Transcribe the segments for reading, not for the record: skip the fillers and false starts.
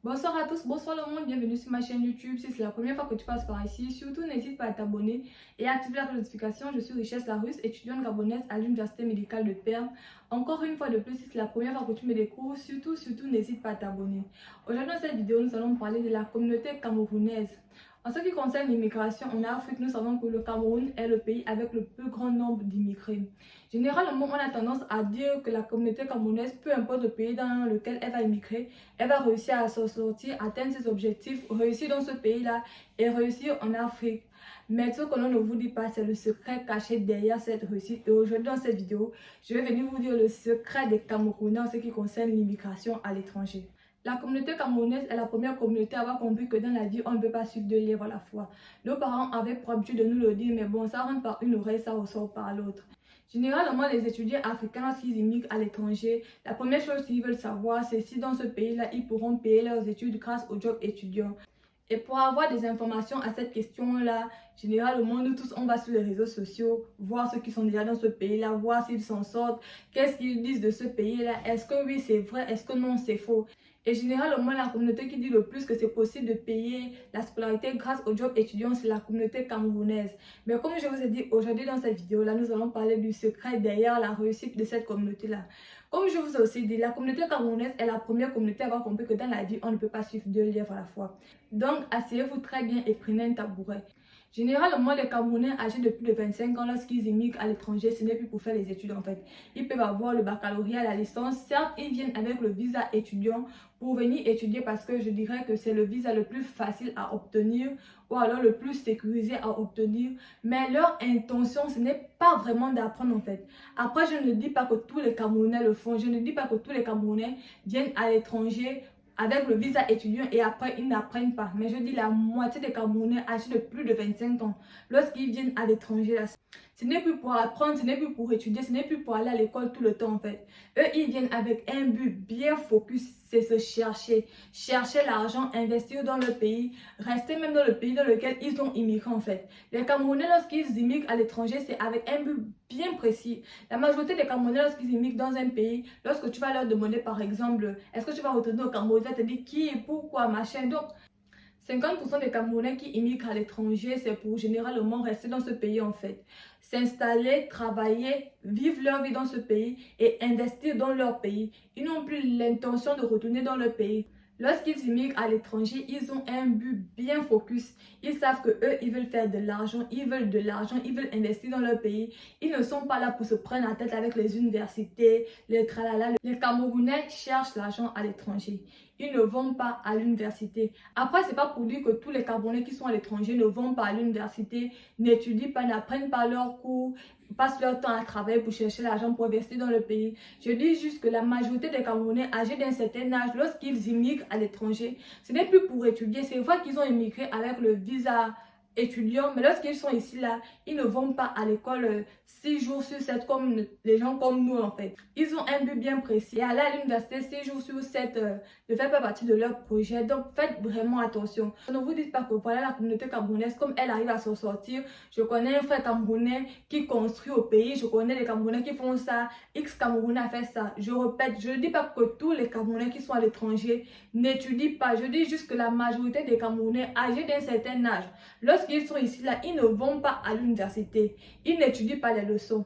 Bonsoir à tous, bonsoir le monde, bienvenue sur ma chaîne YouTube. Si c'est la première fois que tu passes par ici, surtout n'hésite pas à t'abonner et à activer la notification. Je suis Richesse Larusse, étudiante gabonaise à l'Université médicale de Perm. Encore une fois de plus, si c'est la première fois que tu me découvres, surtout n'hésite pas à t'abonner. Aujourd'hui dans cette vidéo, nous allons parler de la communauté camerounaise. En ce qui concerne l'immigration en Afrique, nous savons que le Cameroun est le pays avec le plus grand nombre d'immigrés. Généralement, on a tendance à dire que la communauté camerounaise, peu importe le pays dans lequel elle va immigrer, elle va réussir à s'en sortir, atteindre ses objectifs, réussir dans ce pays-là et réussir en Afrique. Mais ce que l'on ne vous dit pas, c'est le secret caché derrière cette réussite. Et aujourd'hui, dans cette vidéo, je vais venir vous dire le secret des Camerounais en ce qui concerne l'immigration à l'étranger. La communauté camerounaise est la première communauté à avoir compris que dans la vie, on ne peut pas suivre deux livres à la fois. Nos parents avaient pour habitude de nous le dire, mais bon, ça rentre par une oreille, ça ressort par l'autre. Généralement, les étudiants africains, lorsqu'ils immigrent à l'étranger, la première chose qu'ils veulent savoir, c'est si dans ce pays-là, ils pourront payer leurs études grâce au job étudiant. Et pour avoir des informations à cette question-là, généralement, nous tous, on va sur les réseaux sociaux, voir ceux qui sont déjà dans ce pays-là, voir s'ils s'en sortent, qu'est-ce qu'ils disent de ce pays-là, est-ce que oui, c'est vrai, est-ce que non, c'est faux. Et généralement, la communauté qui dit le plus que c'est possible de payer la scolarité grâce au job étudiant, c'est la communauté camerounaise. Mais comme je vous ai dit aujourd'hui dans cette vidéo-là, nous allons parler du secret derrière la réussite de cette communauté-là. Comme je vous ai aussi dit, la communauté camerounaise est la première communauté à avoir compris que dans la vie, on ne peut pas suivre deux livres à la fois. Donc, asseyez-vous très bien et prenez un tabouret. Généralement, les Camerounais âgés de plus de 25 ans, lorsqu'ils immigrent à l'étranger, ce n'est plus pour faire les études en fait. Ils peuvent avoir le baccalauréat, la licence. Certes, ils viennent avec le visa étudiant pour venir étudier parce que je dirais que c'est le visa le plus facile à obtenir ou alors le plus sécurisé à obtenir. Mais leur intention, ce n'est pas vraiment d'apprendre en fait. Après, je ne dis pas que tous les Camerounais le font. Je ne dis pas que tous les Camerounais viennent à l'étranger avec le visa étudiant et après ils n'apprennent pas. Mais je dis la moitié des Camerounais âgés de plus de 25 ans, lorsqu'ils viennent à l'étranger, ce n'est plus pour apprendre, ce n'est plus pour étudier, ce n'est plus pour aller à l'école tout le temps en fait. Eux, ils viennent avec un but bien focus, c'est se chercher. Chercher l'argent, investir dans le pays, rester même dans le pays dans lequel ils ont immigré en fait. Les Camerounais, lorsqu'ils immigrent à l'étranger, c'est avec un but bien précis. La majorité des Camerounais, lorsqu'ils immigrent dans un pays, lorsque tu vas leur demander par exemple, est-ce que tu vas retourner au Cameroun, ils vont te dire qui, pourquoi, machin. Donc, 50% des Camerounais qui immigrent à l'étranger, c'est pour généralement rester dans ce pays en fait. S'installer, travailler, vivre leur vie dans ce pays et investir dans leur pays. Ils n'ont plus l'intention de retourner dans leur pays. Lorsqu'ils immigrent à l'étranger, ils ont un but bien focus. Ils savent que eux, ils veulent faire de l'argent, ils veulent de l'argent, ils veulent investir dans leur pays. Ils ne sont pas là pour se prendre la tête avec les universités, les tralala. Les Camerounais cherchent l'argent à l'étranger. Ils ne vont pas à l'université. Après, c'est pas pour dire que tous les Camerounais qui sont à l'étranger ne vont pas à l'université, n'étudient pas, n'apprennent pas leurs cours, passent leur temps à travailler pour chercher l'argent pour investir dans le pays. Je dis juste que la majorité des Camerounais âgés d'un certain âge, lorsqu'ils immigrent à l'étranger, ce n'est plus pour étudier. C'est vrai qu'ils ont immigré avec le visa étudiants, mais lorsqu'ils sont ici là, ils ne vont pas à l'école 6 jours sur 7 comme les gens comme nous en fait. Ils ont un but bien précis. Et aller à l'université 6 jours sur 7 ne fait pas partie de leur projet. Donc faites vraiment attention. Ne vous dites pas que voilà la communauté camerounaise comme elle arrive à s'en sortir. Je connais un frère camerounais qui construit au pays. Je connais les Camerounais qui font ça. X Camerounais a fait ça. Je répète, je ne dis pas que tous les Camerounais qui sont à l'étranger n'étudient pas. Je dis juste que la majorité des Camerounais âgés d'un certain âge, lorsqu'ils sont ici là, ils ne vont pas à l'université. Ils n'étudient pas les leçons.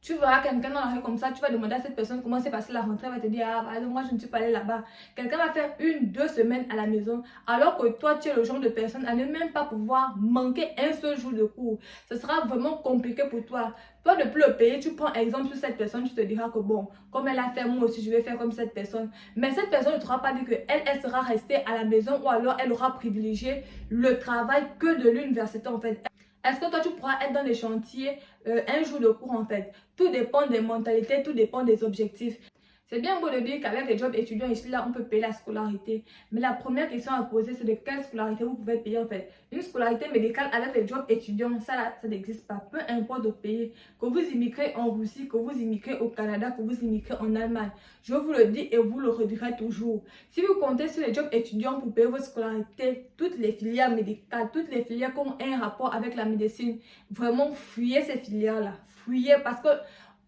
Tu verras quelqu'un dans la rue comme ça, tu vas demander à cette personne comment s'est passée la rentrée, elle va te dire, ah, par exemple, moi je ne suis pas allée là-bas. Quelqu'un va faire 1-2 semaines à la maison, alors que toi, tu es le genre de personne à ne même pas pouvoir manquer un seul jour de cours. Ce sera vraiment compliqué pour toi. Toi, depuis le pays, tu prends exemple sur cette personne, tu te diras que bon, comme elle a fait, moi aussi, je vais faire comme cette personne. Mais cette personne ne te aura pas dit qu'elle elle sera restée à la maison ou alors elle aura privilégié le travail que de l'université en fait. Est-ce que toi, tu pourras être dans les chantiers un jour de cours en fait? Tout dépend des mentalités, tout dépend des objectifs. C'est bien beau de dire qu'avec les jobs étudiants ici, là, on peut payer la scolarité. Mais la première question à poser, c'est de quelle scolarité vous pouvez payer en fait. Une scolarité médicale avec les jobs étudiants, ça là, ça n'existe pas. Peu importe le pays, que vous immigrez en Russie, que vous immigrez au Canada, que vous immigrez en Allemagne. Je vous le dis et vous le redirez toujours. Si vous comptez sur les jobs étudiants pour payer votre scolarité, toutes les filières médicales, toutes les filières qui ont un rapport avec la médecine, vraiment fuyez ces filières-là. Fuyez parce que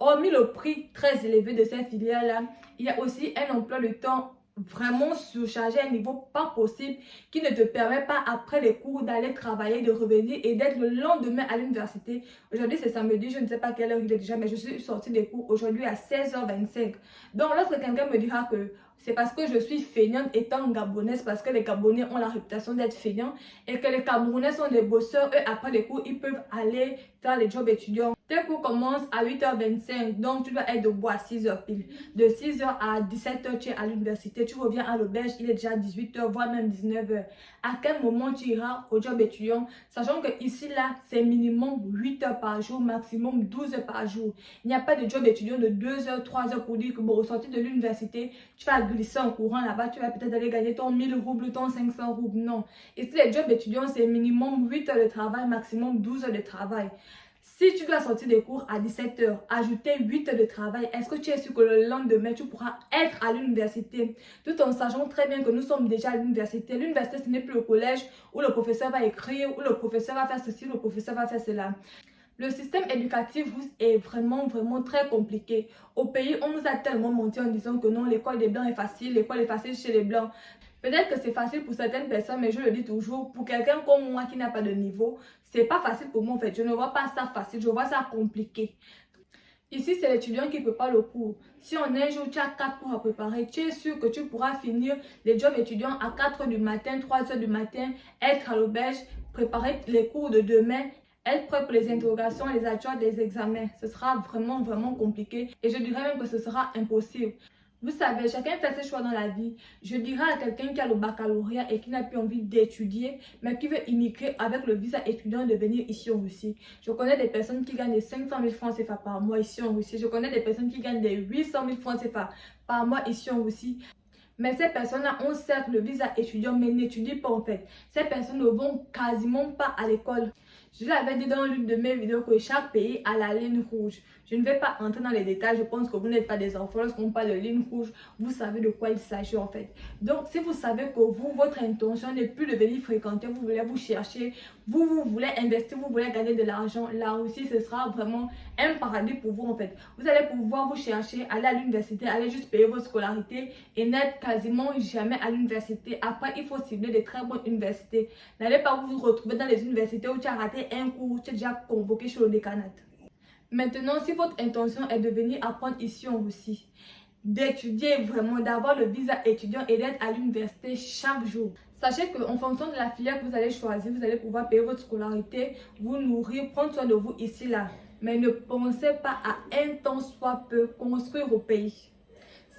hormis le prix très élevé de ces filières-là, il y a aussi un emploi de temps vraiment surchargé à un niveau pas possible qui ne te permet pas après les cours d'aller travailler, de revenir et d'être le lendemain à l'université. Aujourd'hui c'est samedi, je ne sais pas quelle heure il est déjà, mais je suis sortie des cours aujourd'hui à 16h25. Donc lorsque quelqu'un me dira que c'est parce que je suis feignante étant gabonaise, parce que les Gabonais ont la réputation d'être feignants et que les Camerounais sont des bosseurs, eux après les cours, ils peuvent aller faire les jobs étudiants. Tes cours commencent à 8h25, donc tu dois être debout à 6h pile. De 6h à 17h, tu es à l'université, tu reviens à l'auberge, il est déjà 18h, voire même 19h. À quel moment tu iras au job étudiant, sachant que ici là, c'est minimum 8h par jour, maximum 12h par jour. Il n'y a pas de job étudiant de 2h, 3h pour dire que bon, au sortir de l'université, tu vas glisser en courant là-bas, tu vas peut-être aller gagner ton 1000 roubles, ton 500 roubles. Non. Ici, les jobs étudiants, c'est minimum 8 heures de travail, maximum 12 heures de travail. Si tu dois sortir des cours à 17h, ajouter 8 heures de travail, est-ce que tu es sûr que le lendemain, tu pourras être à l'université? Tout en sachant très bien que nous sommes déjà à l'université. L'université, ce n'est plus le collège où le professeur va écrire, où le professeur va faire ceci, le professeur va faire cela. Le système éducatif est vraiment très compliqué. Au pays, on nous a tellement menti en disant que non, l'école des Blancs est facile, l'école est facile chez les Blancs. Peut-être que c'est facile pour certaines personnes, mais je le dis toujours, pour quelqu'un comme moi qui n'a pas de niveau, c'est pas facile pour moi en fait. Je ne vois pas ça facile, je vois ça compliqué. Ici, c'est l'étudiant qui prépare le cours. Si en un jour, tu as 4 cours à préparer, tu es sûr que tu pourras finir les jobs étudiants à 4h du matin, 3h du matin, être à l'auberge, préparer les cours de demain, être prêt pour les interrogations, les atouts des examens. Ce sera vraiment compliqué et je dirais même que ce sera impossible. Vous savez, chacun fait ses choix dans la vie. Je dirais à quelqu'un qui a le baccalauréat et qui n'a plus envie d'étudier, mais qui veut immigrer avec le visa étudiant de venir ici en Russie. Je connais des personnes qui gagnent des 500 000 francs CFA par mois ici en Russie. Je connais des personnes qui gagnent des 800 000 francs CFA par mois ici en Russie. Mais ces personnes-là ont certes le visa étudiant, mais n'étudient pas en fait. Ces personnes ne vont quasiment pas à l'école. Je l'avais dit dans l'une de mes vidéos que chaque pays a la ligne rouge. Je ne vais pas entrer dans les détails, je pense que vous n'êtes pas des enfants. Lorsqu'on parle de ligne rouge, vous savez de quoi il s'agit en fait. Donc, si vous savez que vous, votre intention n'est plus de venir fréquenter, vous voulez vous chercher, vous voulez investir, vous voulez gagner de l'argent, là aussi, ce sera vraiment un paradis pour vous en fait. Vous allez pouvoir vous chercher, aller à l'université, aller juste payer votre scolarité et n'être quasiment jamais à l'université. Après, il faut cibler de très bonnes universités. N'allez pas vous retrouver dans les universités où tu as raté un cours, tu es déjà convoqué sur le décanat. Maintenant, si votre intention est de venir apprendre ici en Russie, d'étudier vraiment, d'avoir le visa étudiant et d'être à l'université chaque jour, sachez qu'en fonction de la filière que vous allez choisir, vous allez pouvoir payer votre scolarité, vous nourrir, prendre soin de vous ici, là. Mais ne pensez pas à un temps soit peu construire au pays.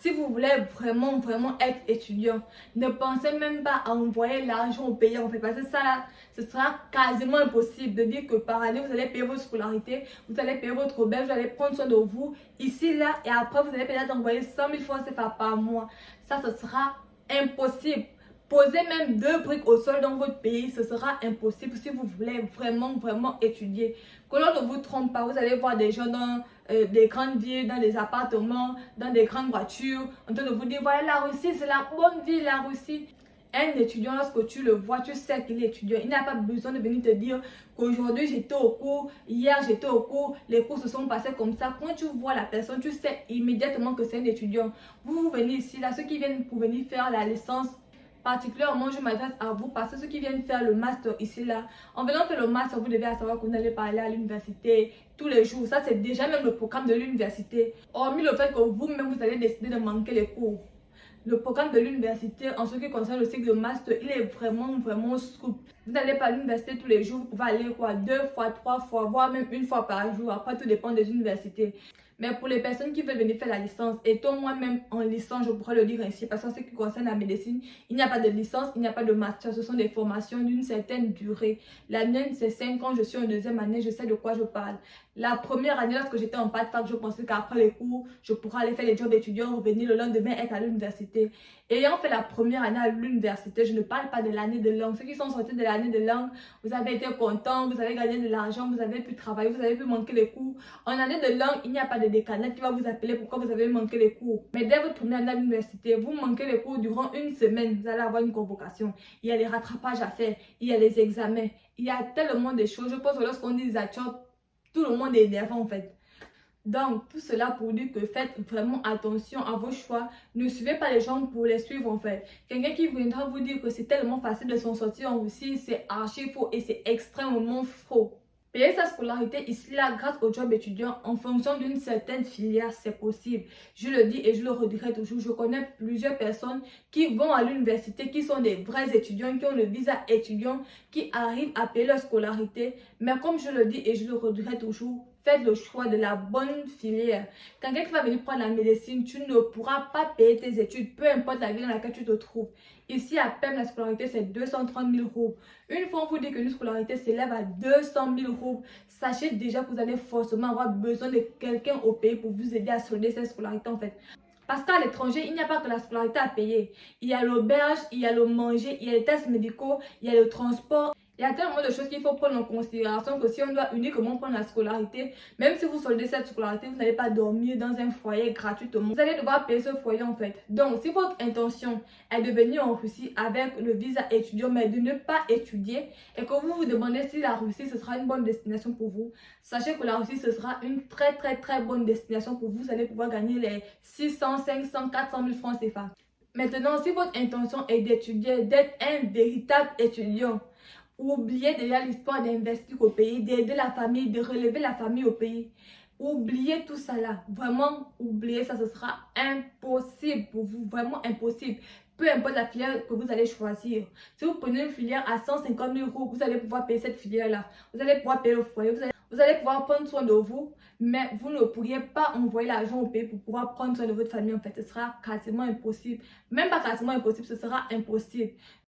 Si vous voulez vraiment être étudiant, ne pensez même pas à envoyer l'argent au pays en fait. Parce que ça là, ce sera quasiment impossible de dire que par année, vous allez payer votre scolarité, vous allez payer votre auberge, vous allez prendre soin de vous ici, là. Et après, vous allez peut-être envoyer 100 000 francs CFA par mois. Ça, ce sera impossible. Posez même 2 briques au sol dans votre pays, ce sera impossible si vous voulez vraiment étudier. Que l'on ne vous trompe pas, vous allez voir des gens dans des grandes villes, dans des appartements, dans des grandes voitures, en train de vous dire, voilà la Russie, c'est la bonne ville, la Russie. Un étudiant, lorsque tu le vois, tu sais qu'il est étudiant. Il n'a pas besoin de venir te dire qu'aujourd'hui j'étais au cours, hier j'étais au cours, les cours se sont passés comme ça. Quand tu vois la personne, tu sais immédiatement que c'est un étudiant. Vous venez ici, là, ceux qui viennent pour venir faire la licence, particulièrement, je m'adresse à vous parce que ceux qui viennent faire le master ici, là, en venant faire le master, vous devez savoir que vous n'allez pas aller à l'université tous les jours. Ça, c'est déjà même le programme de l'université. Hormis le fait que vous-même, vous allez décider de manquer les cours. Le programme de l'université, en ce qui concerne le cycle de master, il est vraiment souple. Vous n'allez pas à l'université tous les jours, vous pouvez aller quoi, 2 fois, 3 fois, voire même 1 fois par jour. Après, tout dépend des universités. Mais pour les personnes qui veulent venir faire la licence, étant moi-même en licence, je pourrais le dire ainsi, parce que en ce qui concerne la médecine, il n'y a pas de licence, il n'y a pas de master, ce sont des formations d'une certaine durée. La mienne, c'est 5 ans, je suis en 2e année, je sais de quoi je parle. La première année, lorsque j'étais en fac, je pensais qu'après les cours, je pourrais aller faire les jobs d'étudiant, revenir le lendemain, être à l'université. Ayant fait la première année à l'université, je ne parle pas de l'année de langue. Ceux qui sont sortis de l'année de langue, vous avez été contents, vous avez gagné de l'argent, vous avez pu travailler, vous avez pu manquer les cours. En année de langue, il n'y a pas de décanat qui va vous appeler pourquoi vous avez manqué les cours. Mais dès votre première année à l'université, vous manquez les cours durant 1 semaine, vous allez avoir une convocation. Il y a les rattrapages à faire, il y a les examens, il y a tellement de choses. Je pense que lorsqu'on dit Zachot, tout le monde est énervant en fait. Donc, tout cela pour dire que faites vraiment attention à vos choix. Ne suivez pas les gens pour les suivre en fait. Quelqu'un qui viendra vous dire que c'est tellement facile de s'en sortir en Russie, c'est archi faux et c'est extrêmement faux. Payer sa scolarité ici, là, grâce au job étudiant en fonction d'une certaine filière, c'est possible. Je le dis et je le redirai toujours. Je connais plusieurs personnes qui vont à l'université, qui sont des vrais étudiants, qui ont le visa étudiant, qui arrivent à payer leur scolarité. Mais comme je le dis et je le redirai toujours, faites le choix de la bonne filière. Quand quelqu'un va venir prendre la médecine, tu ne pourras pas payer tes études, peu importe la ville dans laquelle tu te trouves. Ici, à peine la scolarité, c'est 230 000 roubles. Une fois on vous dit que une scolarité s'élève à 200 000 roubles, sachez déjà que vous allez forcément avoir besoin de quelqu'un au pays pour vous aider à solder cette scolarité en fait. Parce qu'à l'étranger, il n'y a pas que la scolarité à payer. Il y a l'auberge, il y a le manger, il y a les tests médicaux, il y a le transport. Il y a tellement de choses qu'il faut prendre en considération que si on doit uniquement prendre la scolarité, même si vous soldez cette scolarité, vous n'allez pas dormir dans un foyer gratuitement. Vous allez devoir payer ce foyer en fait. Donc, si votre intention est de venir en Russie avec le visa étudiant, mais de ne pas étudier, et que vous vous demandez si la Russie, ce sera une bonne destination pour vous, sachez que la Russie, ce sera une très bonne destination pour vous. Vous allez pouvoir gagner les 600, 500, 400 000 francs CFA. Maintenant, si votre intention est d'étudier, d'être un véritable étudiant, oubliez déjà l'histoire d'investir au pays, d'aider la famille, de relever la famille au pays. Oubliez tout ça là. Vraiment, oubliez ça. Ce sera impossible pour vous. Vraiment impossible. Peu importe la filière que vous allez choisir. Si vous prenez une filière à 150 000 euros, vous allez pouvoir payer cette filière-là. Vous allez pouvoir payer le foyer. Vous allez pouvoir prendre soin de vous. Mais vous ne pourriez pas envoyer l'argent au pays pour pouvoir prendre soin de votre famille. En fait, ce sera quasiment impossible. Même pas quasiment impossible, ce sera impossible.